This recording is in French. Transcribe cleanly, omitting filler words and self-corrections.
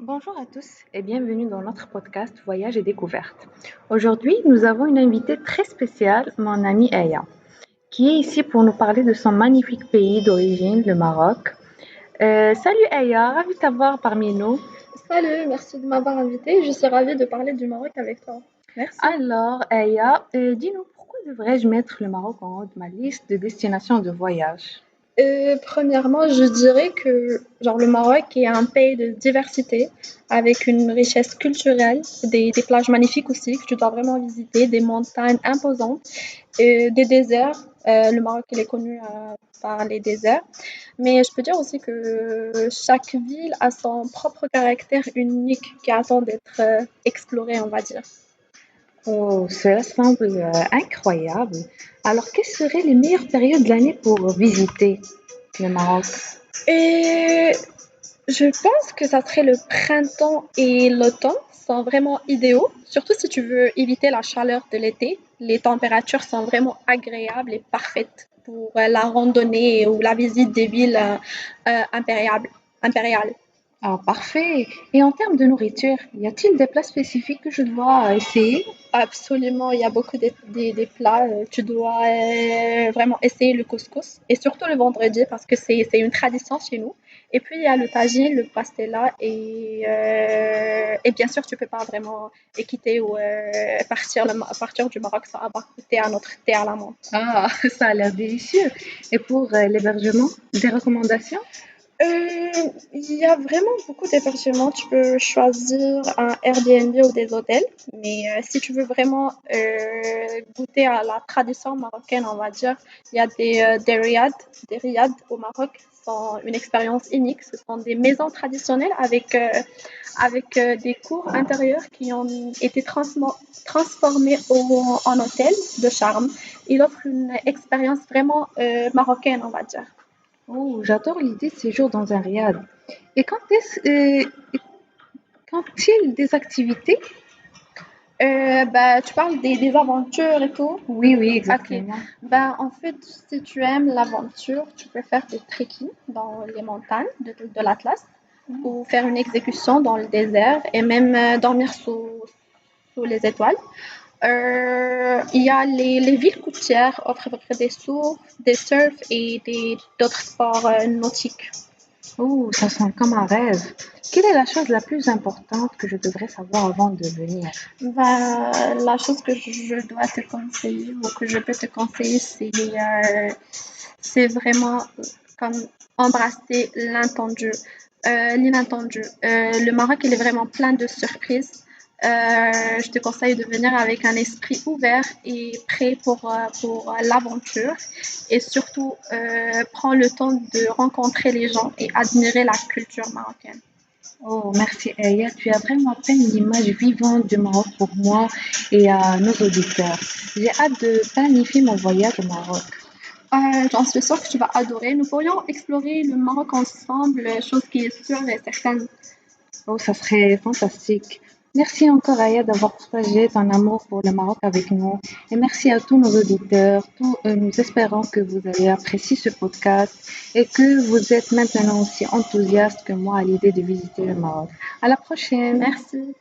Bonjour à tous et bienvenue dans notre podcast Voyage et découverte. Aujourd'hui, nous avons une invitée très spéciale, mon amie Aya, qui est ici pour nous parler de son magnifique pays d'origine, le Maroc. Salut Aya, ravie de t'avoir parmi nous. Salut, merci de m'avoir invité. Je suis ravie de parler du Maroc avec toi. Merci. Alors Aya, dis-nous pourquoi devrais-je mettre le Maroc en haut de ma liste de destinations de voyage? Premièrement, je dirais que le Maroc est un pays de diversité avec une richesse culturelle, des plages magnifiques aussi que tu dois vraiment visiter, des montagnes imposantes, des déserts. Le Maroc il est connu par les déserts, mais je peux dire aussi que chaque ville a son propre caractère unique qui attend d'être exploré, on va dire. Oh, cela semble incroyable. Alors, quelles seraient les meilleures périodes de l'année pour visiter le Maroc? Et Je pense que ça serait le printemps et l'automne sont vraiment idéaux, surtout si tu veux éviter la chaleur de l'été. Les températures sont vraiment agréables et parfaites pour la randonnée ou la visite des villes impériales. Ah, parfait. Et en termes de nourriture, y a-t-il des plats spécifiques que je dois essayer? Absolument, il y a beaucoup des plats. Tu dois vraiment essayer le couscous et surtout le vendredi parce que c'est une tradition chez nous. Et puis il y a le tagine, le pastella et bien sûr tu peux pas vraiment quitter ou partir du Maroc sans avoir goûté à notre thé à la menthe. Ah, ça a l'air délicieux. Et pour l'hébergement, des recommandations? Il y a vraiment beaucoup d'hébergements. Tu peux choisir un Airbnb ou des hôtels, mais si tu veux vraiment goûter à la tradition marocaine, on va dire, il y a des riads au Maroc sont une expérience unique. Ce sont des maisons traditionnelles avec des cours intérieurs qui ont été transformés en hôtel de charme. Il offre une expérience vraiment marocaine, on va dire. Oh, j'adore l'idée de séjour dans un riad. Et quand il des activités? Tu parles des aventures et tout. Oui, oui, Ok. exactement. En fait, si tu aimes l'aventure, tu peux faire des trekking dans les montagnes de l'Atlas ou faire une exécution dans le désert et même dormir sous les étoiles. Il y a les villes côtières offrent des surfs et d'autres sports nautiques. Oh, ça sent comme un rêve. Quelle est la chose la plus importante que je devrais savoir avant de venir? La chose que je dois te conseiller ou que je peux te conseiller, c'est vraiment comme embrasser l'inattendu. Le Maroc, il est vraiment plein de surprises. Je te conseille de venir avec un esprit ouvert et prêt pour l'aventure. Et surtout, prends le temps de rencontrer les gens et admirer la culture marocaine. Oh, merci Aya. Tu as vraiment peint une image vivante du Maroc pour moi et à nos auditeurs. J'ai hâte de planifier mon voyage au Maroc. J'en suis sûre que tu vas adorer. Nous pourrions explorer le Maroc ensemble, chose qui est sûre et certaine. Oh, ça serait fantastique. Merci encore Aya d'avoir partagé ton amour pour le Maroc avec nous. Et merci à tous nos auditeurs. Nous espérons que vous avez apprécié ce podcast et que vous êtes maintenant aussi enthousiastes que moi à l'idée de visiter le Maroc. À la prochaine. Merci.